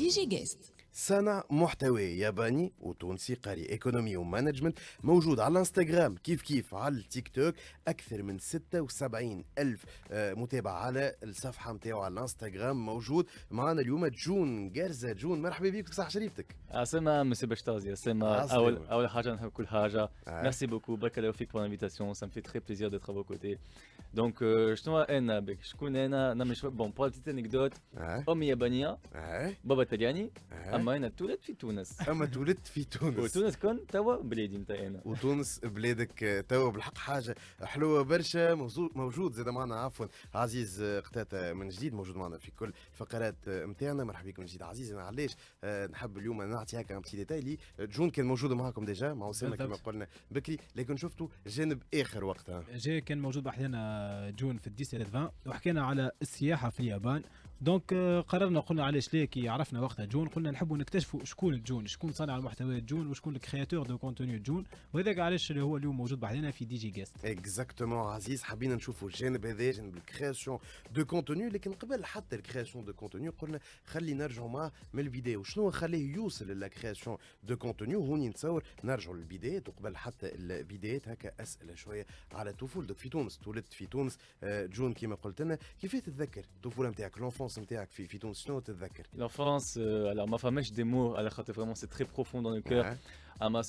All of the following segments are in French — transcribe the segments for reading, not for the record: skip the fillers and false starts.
دي جي جيست. صانع محتوى ياباني وتونسي قاري ايكونومي ومانجمنت موجود على الانستغرام كيف على التيك توك اكثر من 76 الف متابع على الصفحه نتاعو على الانستغرام. موجود معنا اليوم جون جارزة. جون مرحبا بك بصحة شريفتك. عسلامة مسيو بشتازي. عسلامة. أول حاجة نحب كل حاجة. Merci beaucoup. بارك الله فيك pour l'invitation. Ça me fait très plaisir d'être à vos côtés. Donc شنو أنا بك؟ شكون أنا؟ نعمل شوية بون بور بتيت أنكدوت. أمي يابانية. بابا طلياني. أما أنا تولدت في تونس. أما تولدت في تونس. وتونس كون توا بلادي نتاعي أنا. وتونس بلادك توا بالحق حاجة حلوة برشا. موجود زاد معنا عفوا عزيز قتاتة من جديد موجود معنا في كل فقرات نتاعنا. مرحبا بك من جديد عزيز. أنا علاش نحب اليوم نعطي هكا ان بتي ديتاي لي جون كان موجود معاكم ديجا مع أسامة كما قلنا بكري، لكن شفتوا جانب آخر وقتها. جاي كان موجود بحدنا جون في الديس 20 وحكينا على السياحة في اليابان. دونك قررنا قلنا علاش ليه كي عرفنا وقتها جون قلنا نحبوا نكتشفوا شكون جون، شكون صانع المحتوى جون، وشكون الكرياتور دو كونتوني جون، وهذاك علاش هو اليوم موجود بحدنا في دي جي جيست. اكزاكتومون عزيز، حبينا نشوفوا الجانب هذا جانب الكرياسيون دو كونتوني. لكن قبل حتى الكرياسيون دو كونتوني قلنا خلي نرجعوا معاه من البدايه وشنو خليه يوصل للكرياسيون دو كونتوني. وهوني نتصور نرجعوا للبدايات وقبل حتى البدايات هكا اسئله شويه على طفولتك في تونس. تولدت في تونس جون كما قلت لنا، كيف تتذكر الطفوله نتاعك لونفونس نتاعك في تونس؟ شنو تتذكر؟ L'enfance, alors ma femme des mots à la khate, vraiment c'est très profond dans le cœur.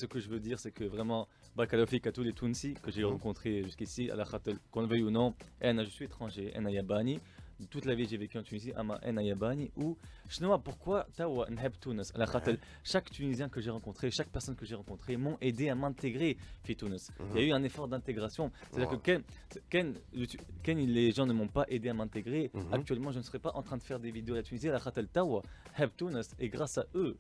Ce que je veux dire c'est que vraiment Bakalofik à tous les Tunisi que j'ai rencontrés jusqu'ici à la khate, qu'on le veuille ou non, je suis étranger, en Yabani. Toute la vie j'ai vécu en Tunisie, en Yabani. Ou pourquoi Tawa Nheb Tunis à la khate, chaque Tunisien que j'ai rencontré, chaque personne que j'ai rencontrée m'ont aidé à m'intégrer في Tunis. Il y a eu un effort d'intégration. C'est-à-dire que les gens ne m'ont pas aidé à m'intégrer. Actuellement, je ne serais pas en train de faire des vidéos à la Tunisie, à la Khatel Tawa, Heb Tunis, et grâce à eux,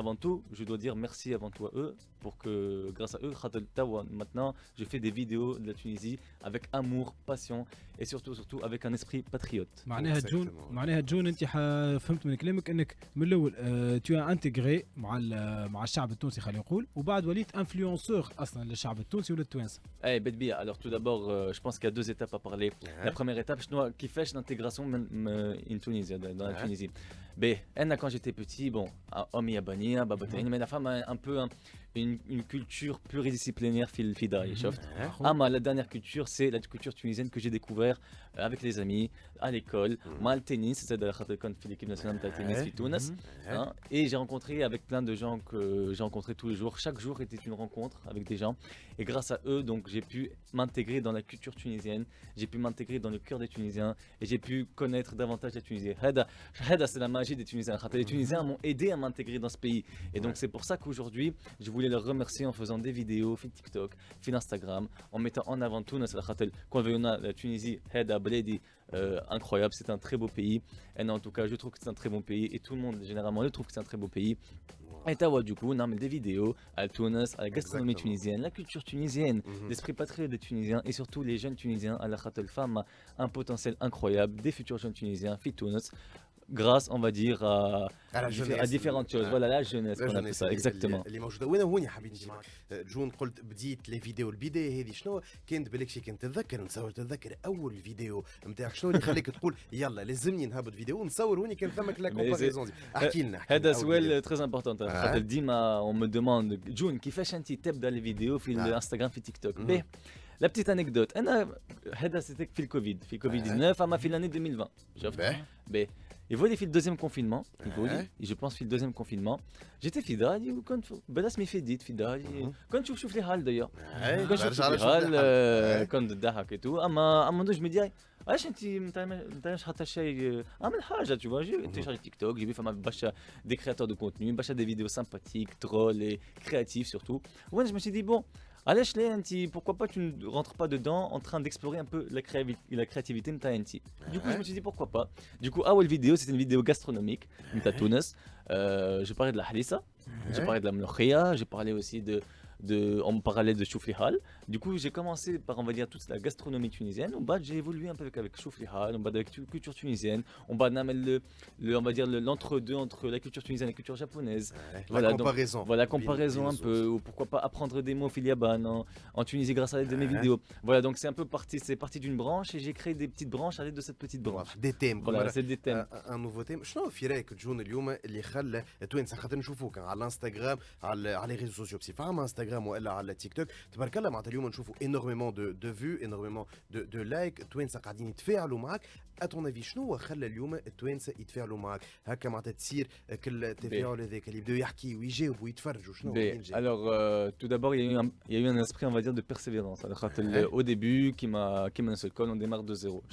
avant tout, je dois dire merci avant tout à eux, pour que grâce à eux, Khatel Tawa, maintenant, je fais des vidéos de la Tunisie avec amour, passion, et surtout avec un esprit patriote. معناها جون انت فهمت من كلامك انك من الاول tu as intégré مع الشعب التونسي خلينا نقول، وبعد وليت انفلونسور اصلا للشعب التونسي وللتوانسه. Eh Bedbia, alors tout d'abord, je pense qu'il y a deux étapes à parler. La première étape, qui fait l'intégration en Tunisie, dans la Tunisie. Quand j'étais petit, bon, homme yabani, mais la femme a un peu une culture pluridisciplinaire fida. La dernière culture, c'est la culture tunisienne que j'ai découvert avec les amis, à l'école, mal tennis, c'est de l'équipe nationale de tennis de Tunis. Et j'ai rencontré avec plein de gens que j'ai rencontrés tous les jours. Chaque jour était une rencontre avec des gens. Et grâce à eux, donc, j'ai pu m'intégrer dans la culture tunisienne, j'ai pu m'intégrer dans le cœur des Tunisiens et j'ai pu connaître davantage la Tunisie. Hada, c'est la magie des Tunisiens. Les Tunisiens m'ont aidé à m'intégrer dans ce pays. Et donc c'est pour ça qu'aujourd'hui, je voulais leur remercier en faisant des vidéos sur TikTok, sur Instagram, en mettant en avant Tunis, la Tunisie, Hada, Bledi, incroyable, c'est un très beau pays. Et en tout cas, je trouve que c'est un très bon pays et tout le monde généralement le trouve que c'est un très beau pays. Et Tawa, du coup, on a des vidéos à Tunis, à la gastronomie tunisienne, la culture tunisienne, l'esprit patriote des Tunisiens et surtout les jeunes Tunisiens. À la Khatel Femme a un potentiel incroyable, des futurs jeunes Tunisiens, fit Tunis, grâce, on va dire, à différentes choses. Voilà, la jeunesse, on appelle ça, exactement. اللي موجوده وين هوني حابين نجي معك جون. قلت بديت لي فيديو البدايه هذه شنو كانت بالك شي كنت تتذكر اول فيديو نتاعك شنو اللي خليك تقول يلا لازمني نهبط فيديو ونصور هوني كان ثمك لا كومباريزون؟ احكي لنا. هذا سؤال très important. ديما on me demande جون كيفاش انت تبدا الفيديو في الانستغرام في تيك توك. La petite anecdote, c'était في الكوفيد 19 في l'année 2020. شفت Et voilà, في le deuxième confinement, je pense في le deuxième confinement, j'étais fidèle وكنت بدأت مفيديت فيدال كنت شوف لي حال d'ailleurs كنت شوف لي حال كنت ضحك et tout اما je me dis علاش انت ما حتى شيء اعمل حاجه tu vois j'ai téléchargé TikTok, j'ai vu فما برشا des créateurs de contenu, برشا des vidéos sympathiques, drôles et créatives surtout. Ouais, je me suis dit bon علاش ليه انت pourquoi pas tu ne rentres pas dedans en train d'explorer un peu la créativité نتاع انت. Du coup je me suis dit pourquoi pas. Du coup اول vidéo c'était une vidéo gastronomique نتاع تونس. Je parlais de la halissa, j'ai parlé de la mlokhia, j'ai parlé aussi en parallèle de Choufli Hal. Du coup, j'ai commencé par, on va dire, toute la gastronomie tunisienne. Au bas, j'ai évolué un peu avec Choufli Hal, on bas avec la culture tunisienne. On va on va dire l'entre-deux entre la culture tunisienne et la culture japonaise. La comparaison. Voilà, comparaison un peu, ou pourquoi pas apprendre des mots filiaban en Tunisie grâce à l'aide de mes vidéos. Voilà, donc c'est un peu parti d'une branche et j'ai créé des petites branches à l'aide de cette petite branche. Des thèmes. Voilà, c'est des thèmes. Un nouveau thème. شنو في رايك جون اليوم اللي خلى التوانسه خاطر نشوفوك على الانستغرام على les réseaux sociaux بصفه عامه انستغرام والا على تيك توك تبارك الله معناتها اليوم نشوفوا énormément de vues énormément de likes التوانسه قاعدين يتفاعلوا معك à ton avis شنو هو خلى اليوم التوانسه يتفاعلوا معك هكا معناتها تصير كل التفاعل هذاك اللي يبداو يحكيوا ويجاوبوا ويتفرجوا شنو alors tout d'abord il y a eu un esprit on va dire de persévérance au début qui m'a un seul col on démarre de zéro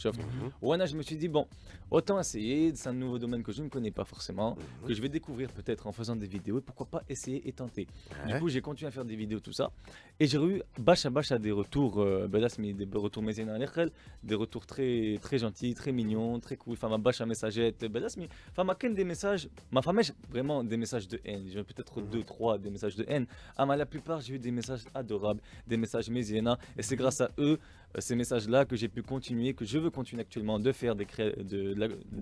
je me suis dit bon autant essayer c'est un nouveau domaine que je ne connais pas forcément que je vais découvrir peut-être en faisant des vidéos et pourquoi pas essayer et tenter du coup j'ai continué à faire des vidéos tout ça et j'ai eu bâche à des retours des retours des retours très très gentils très mignons très cool enfin ma bâche à messagettes enfin ma des messages ma femme vraiment des messages de haine j'ai peut-être 2-3 des messages de haine mais la plupart j'ai eu des messages adorables des messages méziénins et c'est grâce à eux ces messages-là que j'ai pu continuer, que je veux continuer actuellement de faire de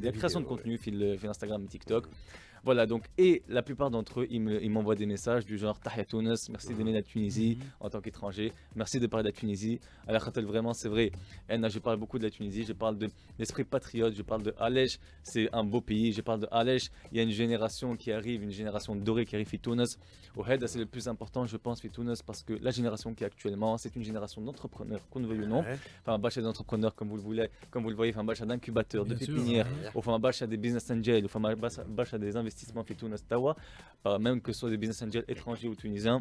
la création de contenu via Instagram et TikTok. Voilà, donc, et la plupart d'entre eux, ils m'envoient des messages du genre Tahia Tunis, merci d'aimer la Tunisie en tant qu'étranger, merci de parler de la Tunisie. Alors, Khatel, vraiment, c'est vrai, je parle beaucoup de la Tunisie, je parle de l'esprit patriote, je parle de Alej, c'est un beau pays, je parle de Alej, il y a une génération qui arrive, une génération dorée qui arrive à Tunis. AuHed, c'est le plus important, je pense, à Tunis, parce que la génération qui est actuellement, c'est une génération d'entrepreneurs, qu'on le veuille ou non. Enfin, un bâche d'entrepreneurs, comme vous le voyez, enfin, un bâche d'incubateurs, de pépinières, enfin, un bâche à des business angels, enfin, un bâche à des investissements في تونس توا même que ce soit des business angels étrangers ou tunisiens.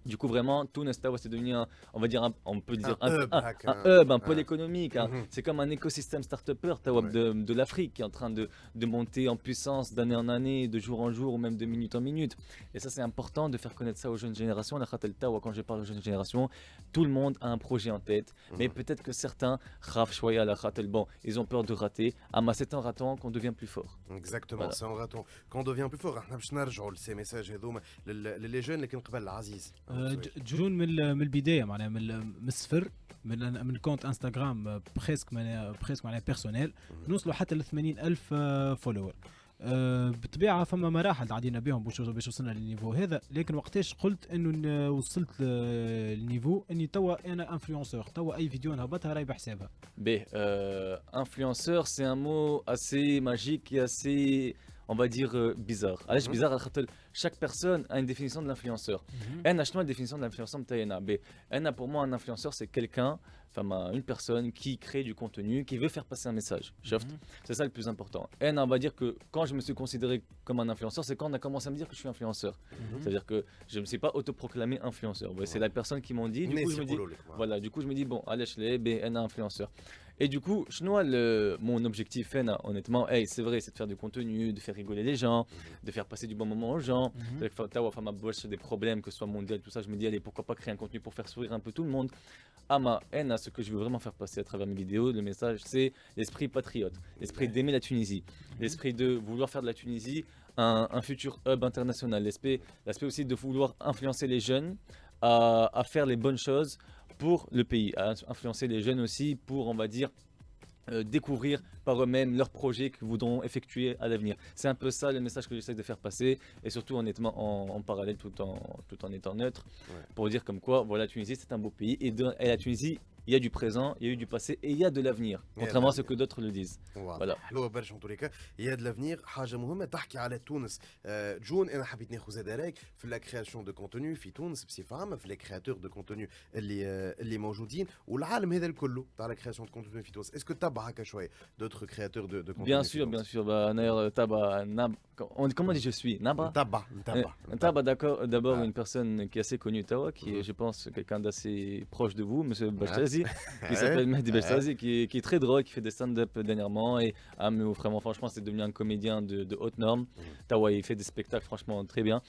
Du coup, vraiment, Tunis Tawa, c'est devenu, on va dire, on peut dire un hub, un pôle économique. C'est comme un écosystème start-upper de l'Afrique qui est en train de monter en puissance d'année en année, de jour en jour ou même de minute en minute. Et ça, c'est important de faire connaître ça aux jeunes générations. La Khatel Tawa, quand je parle aux jeunes générations, tout le monde a un projet en tête. Mais peut-être que certains, Khaf Chouaya, la Khatel, bon, ils ont peur de rater. Mais c'est en ratant qu'on devient plus fort. Exactement, voilà. C'est en ratant qu'on devient plus fort. باش نرجعوا لسي ميساج هذوما للي جون اللي كان قبل العزيز جون من البدايه معناها من الصفر من كونت انستغرام بريسك معناها بيرسونيل نوصلوا حتى ل 80,000 فولور. بالطبيعه فما مراحل عدينا بهم باش وصلنا للنيفو هذا لكن وقتاش قلت انه وصلت للنيفو اني توا انا انفلونسور توا اي فيديو نهبطها راهي بحسابها. Influenceur c'est un mot assez magique et assez on va dire bizarre. Alors bizarre chaque personne a une définition de l'influenceur. La définition de l'influenceur pour moi un influenceur c'est quelqu'un une personne qui crée du contenu, qui veut faire passer un message. C'est ça le plus important. On va dire que quand je me suis considéré comme un influenceur, c'est quand on a commencé à me dire que je suis influenceur. C'est-à-dire que je ne me suis pas autoproclamé influenceur. C'est la personne qui m'ont dit. Du coup, je me dis, bon, allez, je l'ai, un influenceur. Et du coup, mon objectif, honnêtement, c'est vrai, c'est de faire du contenu, de faire rigoler les gens, de faire passer du bon moment aux gens, de faire des problèmes, que ce soit mondial, tout ça. Je me dis, allez, pourquoi pas créer un contenu pour faire sourire un peu tout le monde. Ce que je veux vraiment faire passer à travers mes vidéos, le message, c'est l'esprit patriote, l'esprit d'aimer la Tunisie, l'esprit de vouloir faire de la Tunisie un futur hub international, l'aspect aussi de vouloir influencer les jeunes à faire les bonnes choses pour le pays, à influencer les jeunes aussi pour, on va dire, découvrir par eux-mêmes leurs projets qu'ils voudront effectuer à l'avenir. C'est un peu ça le message que j'essaie de faire passer et surtout honnêtement en parallèle tout en étant neutre pour dire comme quoi voilà la Tunisie c'est un beau pays et la Tunisie il y a du présent, il y a eu du passé et il y a de l'avenir, contrairement à ce que d'autres le disent. Voilà. حلوة برشا en tous les cas. Il y a de l'avenir. حاجة مهمة تحكي على تونس. جون أنا حبيت ناخذ زاد رايك في la création de contenu في تونس بصفة عامة في les créateurs de contenu اللي موجودين والعالم هذا الكل تاع la création de contenu في تونس. Est-ce que تابع هكا شوية d'autres créateurs de contenu? Bien sûr. D'ailleurs Taba comment dit je suis Naba. Taba d'abord une personne qui est assez connue Tawa qui est je pense quelqu'un d'assez proche de vous monsieur Bachtazi. Qui s'appelle Mehdi Bachtazi, qui est très drôle, qui fait des stand-up dernièrement et vraiment franchement c'est devenu un comédien de haute norme. Tawa il fait des spectacles franchement très bien.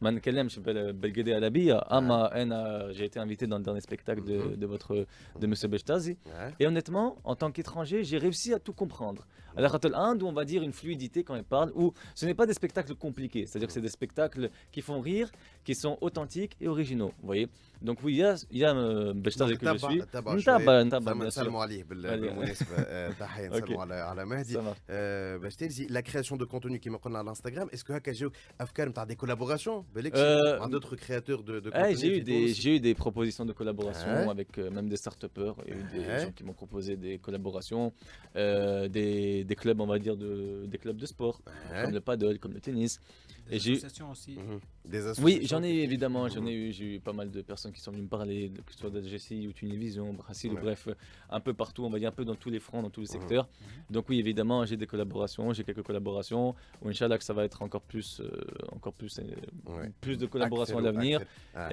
ما نتكلمش بالقضيه العربيه اما انا j'ai été invité dans le dernier spectacle de monsieur Bechtazi et honnêtement en tant qu'étranger j'ai réussi à tout comprendre. Alors à l'Inde où on va dire une fluidité quand il parle où ce n'est pas des spectacles compliqués, c'est-à-dire que c'est des spectacles qui font rire, qui sont authentiques et originaux, vous voyez. Donc oui, il y a Bechtazi que je suis نتابع bien sûr. نسلموا عليه بالمناسبه تحيه نسلموا على مهدي باش تلزي لا création de contenu كيما قلنا على الانستغرام. Est-ce que هكا جاو افكار نتاع des collaborations مع d'autres créateurs de contenu? J'ai eu des propositions de collaboration avec même des start-upers. Il y a eu des gens qui m'ont proposé des collaborations, des clubs, on va dire, des clubs de sport, comme le paddle, comme le tennis. Des associations aussi. Des associations. Oui, j'en ai évidemment, j'ai eu pas mal de personnes qui sont venues me parler, que ce soit d'AGCI ou Tunivision, Brassil, bref, un peu partout, on va dire un peu dans tous les fronts, dans tous les secteurs. Donc oui, évidemment, j'ai des collaborations, j'ai quelques collaborations, ou Inch'Allah que ça va être encore plus de collaborations à l'avenir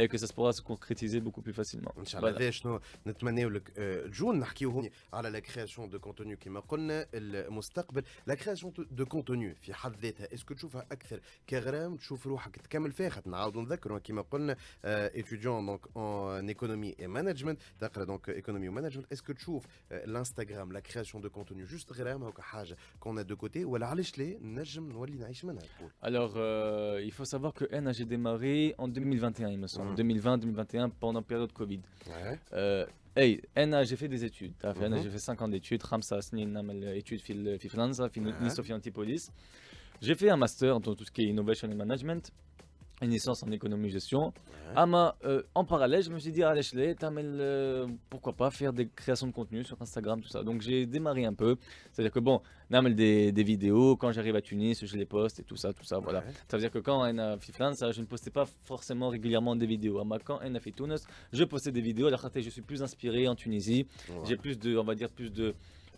et que ça se pourra se concrétiser beaucoup plus facilement. Inch'Allah. شنو نتمناو لك جون نحكيو على لا كرياسيون دو كونتوني كما قلنا المستقبل. لا كرياسيون دو كونتوني في حد ذاتها اسكو تشوفها اكثر كغرام تشوف روحك تكمل فيها؟ خاطر نعاودوا نذكروا كما قلنا étudiant donc en économie et management تقرا donc économie et management. Est-ce que تشوف الانستغرام لا كرياسيون دو كونتوني جوست غرام هكا حاجه كون دو كوتي ولا علاش لا نجم نولي نعيش منها؟ Alors il faut savoir que N j'ai démarré en 2021 il me semble, 2020-2021 pendant période Covid. Hey, j'ai fait des études. J'ai fait 5 ans d'études. 5 سنين نعمل études في فرنسا في نيس في Antipolis. J'ai fait un master dans tout ce qui est innovation and management, une licence en économie et gestion. En parallèle, je me suis dit, pourquoi pas faire des créations de contenu sur Instagram, tout ça. Donc j'ai démarré un peu. C'est-à-dire que bon, des vidéos, quand j'arrive à Tunis, je les poste et tout ça, voilà. Ça veut dire que quand on a fait France, je ne postais pas forcément régulièrement des vidéos. Quand on a fait Tunis, je postais des vidéos. Je suis plus inspiré en Tunisie. J'ai plus de, on va dire,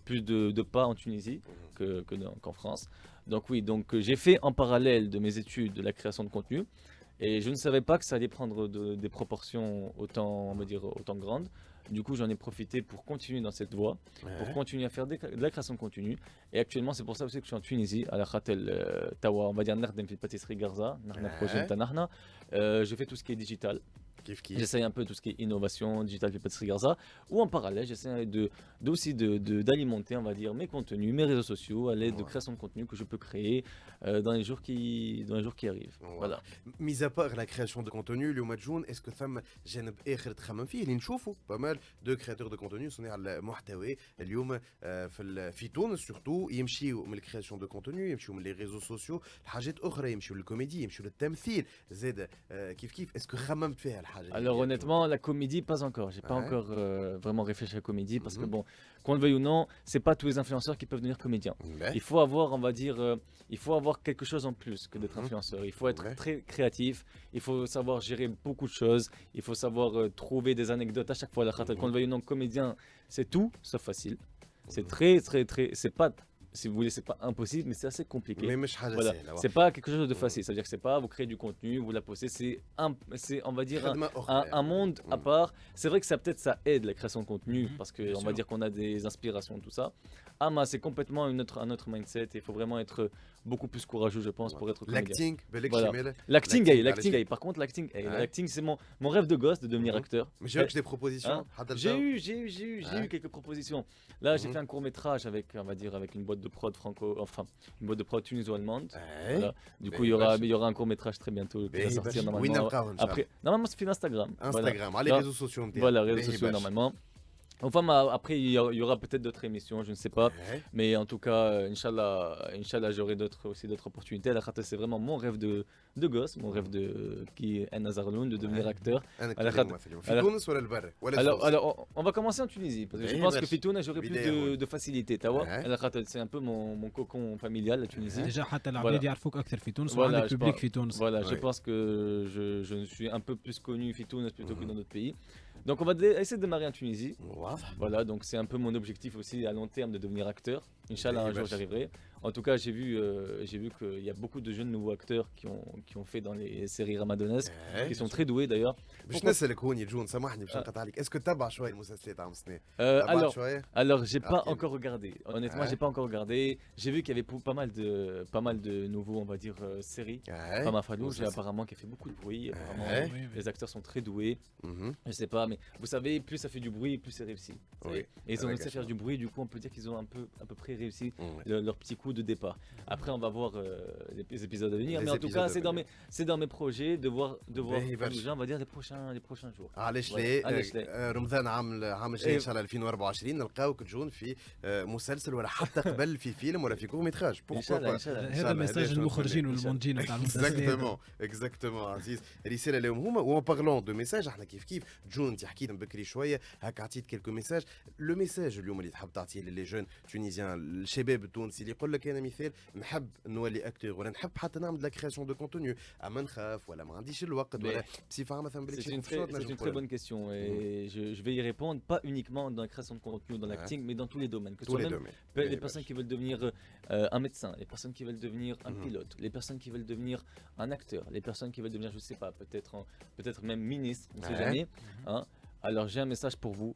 plus de pas en Tunisie qu'en France. Donc oui, j'ai fait en parallèle de mes études de la création de contenu et je ne savais pas que ça allait prendre des proportions autant grandes. Du coup, j'en ai profité pour continuer dans cette voie, pour continuer à faire de la création de contenu. Et actuellement, c'est pour ça aussi que je suis en Tunisie, à la Khatel Tawa, on va dire Nardem fait pâtisserie Garza, projet Tanahna. Je fais tout ce qui est digital. J'essaye un peu tout ce qui est innovation, digital et pâtisserie Garza, ou en parallèle, j'essaie aussi d'alimenter, on va dire, mes contenus, mes réseaux sociaux à l'aide de création de contenu que je peux créer dans les jours qui arrivent. Voilà. Mis à part la création de contenu, le mois de juin, est-ce que ثم جانب آخر تخمم فيه اللي نشوفوا pas mal de créateurs de contenu صناع المحتوى اليوم في تونس surtout يمشيوا من الكرياسيون دو كونتوني، يمشيوا من لي ريزو سوسيو لحاجات اخرى، يمشيوا للكوميدي، يمشيوا للتمثيل زاد كيف اسكو خممت فيها الحاجه؟ Alors honnêtement, la comédie, pas encore. J'ai pas encore vraiment réfléchi à la comédie parce que bon, qu'on le veuille ou non, c'est pas tous les influenceurs qui peuvent devenir comédiens. Il faut avoir, on va dire, il faut avoir quelque chose en plus que d'être influenceur. Il faut être très créatif, il faut savoir gérer beaucoup de choses, il faut savoir trouver des anecdotes à chaque fois. Qu'on le veuille ou non, comédien, c'est tout sauf facile. C'est très, c'est pas. Si vous voulez, c'est pas impossible, mais c'est assez compliqué. Voilà. C'est pas quelque chose de facile. C'est-à-dire que c'est pas vous créez du contenu, vous la postez. C'est on va dire un monde à part. C'est vrai que ça aide la création de contenu parce que on va dire qu'on a des inspirations tout ça. C'est complètement un autre mindset. Il faut vraiment être beaucoup plus courageux, je pense, pour être comédien. L'acting. Par contre, l'acting, c'est mon rêve de gosse de devenir acteur. Mais j'ai eu des propositions. J'ai eu quelques propositions. Là, j'ai fait un court métrage avec, on va dire, avec une boîte de prod une boîte de prod tuniso-allemande. Voilà. Du coup, il y aura un court métrage très bientôt qui va sortir normalement. Après, normalement, c'est sur Instagram. Les réseaux sociaux. Voilà, les réseaux sociaux normalement. Enfin, après, il y aura peut-être d'autres émissions, je ne sais pas. Mais en tout cas, Inch'Allah, j'aurai aussi d'autres opportunités. C'est vraiment mon rêve de gosse, mon rêve qui est Nazarloun, de devenir acteur. Alors, on va commencer en Tunisie. Parce que je pense que Fitoun, j'aurai plus de facilité. C'est un peu mon cocon familial, la Tunisie. Déjà, voilà, je pense que je suis un peu plus connu Fitoun plutôt que dans d'autres pays. Donc on va essayer de démarrer en Tunisie. Voilà, donc c'est un peu mon objectif aussi à long terme de devenir acteur. Inch'Allah, un jour j'arriverai. En tout cas, j'ai vu qu'il y a beaucoup de jeunes nouveaux acteurs qui ont fait dans les séries ramadonesques, qui sont très doués d'ailleurs. باش نسالك هوني جون سامحني باش نقطع عليك اسكو تتبع شويه المسلسلات عام سنه تبعت Alors, شويه alors, j'ai pas Ok. encore regardé. Honnêtement, Ouais. j'ai pas encore regardé. J'ai vu qu'il y avait pas mal de nouveaux, on va dire, séries. Ouais. Fama Fallouche, Bon, ça, c'est- apparemment, qui a fait beaucoup de bruit. Apparemment, Ouais. Oui, oui. les acteurs sont très doués. Mhm. Je sais pas, mais vous savez, plus ça fait du bruit, plus c'est réussi. Vous Oui. savez. Et ils ont Ouais, réussi à faire du bruit, du coup, on peut dire qu'ils ont à peu près réussi Ouais. leur petit coup de départ. Après, on va voir les épisodes à venir, Les mais en tout épisodes cas, à venir. c'est dans mes projets de voir باهي برشا. Fallujah, on va dire les prochains jours. علاش Ouais. لا علاش لا. رمضان عام الجاي إيه. ان شاء الله 2024 نلقاوك جون في مسلسل ولا حتى قبل في فيلم ولا في كور ميتراج ان شاء الله ان شاء الله. هذا ميساج المخرجين إن شاء الله. والمونتجين نتاع المسلسلات. اكزاكتومون عزيز رساله لهم هما وان بارلون دو ميساج احنا كيف جون انت حكيت من بكري شويه هكا عطيت كيلكو ميساج لو ميساج اليوم اللي تحب تعطيه للي جون تونيزيان الشباب التونسي اللي يقول لك انا مثال نحب نولي اكتور ولا نحب حتى نعمل لا كرياسيون دو كونتوني اما نخاف ولا ما عنديش الوقت ولا بصفه عامه مثلا C'est une très bonne question et je vais y répondre, pas uniquement dans la création de contenu, dans l'acting, mais dans tous les domaines. Que ce tous soit les même domaines les personnes qui veulent devenir un médecin, les personnes qui veulent devenir un pilote, les personnes qui veulent devenir un acteur, les personnes qui veulent devenir, je sais pas, peut-être même ministre, on ne sait Ouais. jamais. Hein. Alors j'ai un message pour vous.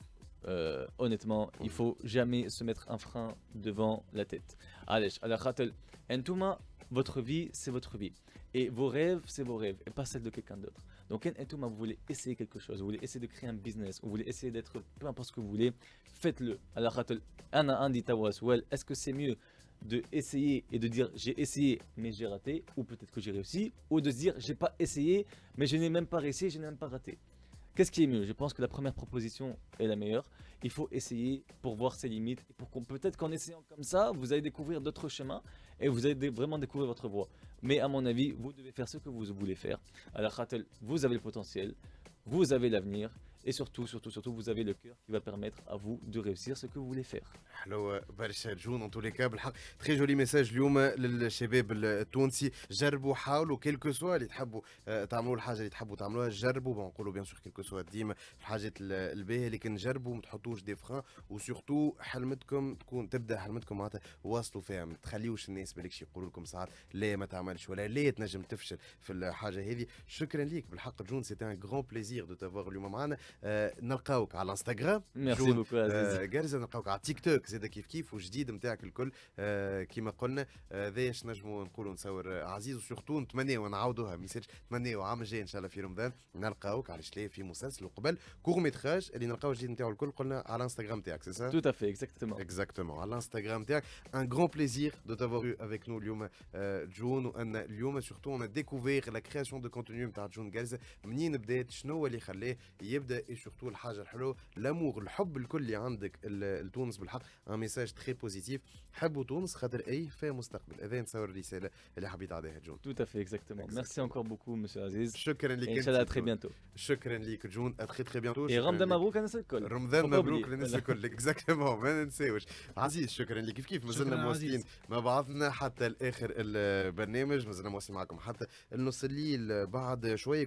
Honnêtement, il faut jamais se mettre un frein devant la tête. Allez, alors Khatel, Entouma, votre vie, c'est votre vie. Et vos rêves, c'est vos rêves, et pas celles de quelqu'un d'autre. Donc, Entouma, vous voulez essayer quelque chose, vous voulez essayer de créer un business, vous voulez essayer d'être peu importe ce que vous voulez, faites-le. Alors Khatel, un dit Tawaswell, est-ce que c'est mieux de essayer et de dire j'ai essayé mais j'ai raté, ou peut-être que j'ai réussi, ou de se dire j'ai pas essayé mais je n'ai même pas réussi, je n'ai même pas raté? Qu'est-ce qui est mieux? Je pense que la première proposition est la meilleure. Il faut essayer pour voir ses limites. Et pour peut-être qu'en essayant comme ça, vous allez découvrir d'autres chemins et vous allez vraiment découvrir votre voie. Mais à mon avis, vous devez faire ce que vous voulez faire. Alors Khatel, vous avez le potentiel, vous avez l'avenir et surtout, vous avez le cœur qui va permettre à vous de réussir ce que vous voulez faire. حلو برشا جون ان تولي كا بالحق تري جولي ميساج اليوم للشباب التونسي جربوا حاولوا كيلكو سوا اللي تحبوا تعملوا الحاجه اللي تحبوا تعملوها جربوا نقولوا بيان سور كيلكو سوا ديما الحاجات الباهيه لكن جربوا ما تحطوش دي فران وسورتو حلمتكم تبدا حلمتكم معناتها واصلوا فيها ما تخليوش الناس بالكش يقولوا لكم ساعات لا ما تعملش ولا لا تنجم تفشل في الحاجه هذه شكرا ليك بالحق جون سيتي ان غران بليزير دو تافوار اليوم معنا نلقاوك على الانستغرام Merci beaucoup Aziz. جارزة نلقاوك على تيك توك زاد كيف وجديد نتاعك الكل كيما قلنا ذاش نجموا نقولوا نصور عزيز وسورتو نتمناو ونعاودوها ميساج نتمناو عام الجاي ان شاء الله في رمضان نلقاوك على شليه في مسلسل وقبل كور ميتراج اللي نلقاو الجديد نتاعو الكل قلنا على الانستغرام تاعك سي سا Tout à fait, exactement. Exactement, à l'Instagram تاعك un grand plaisir de t'avoir eu avec nous اليوم جون وان اليوم surtout on a découvert la création de contenu نتاع جون جالزة منين بدات شنو هو اللي خلاه يبدا et surtout الحاجه الحلوه الامور الحب الكل اللي عندك لتونس بالحق un message très positif حبوا تونس خاطر اي فيها مستقبل هذا نتصور الرساله اللي حبيت تعطيها جون Tout à fait, exactement. Merci encore beaucoup, monsieur Aziz. شكرا لك Et Inch'Allah, à très bientôt. شكرا لك جون à très très bientôt Et Ramadan Mabrouk à Nasser Kol. رمضان Faut pas مبروك oublier. للناس Voilà. الكل اكزاكتومون ما ننساوش عزيز شكرا لك كيف مازلنا شكراً مواصلين عزيز. مع بعضنا حتى لاخر البرنامج مازلنا مواصلين معكم حتى النص الليل بعد شويه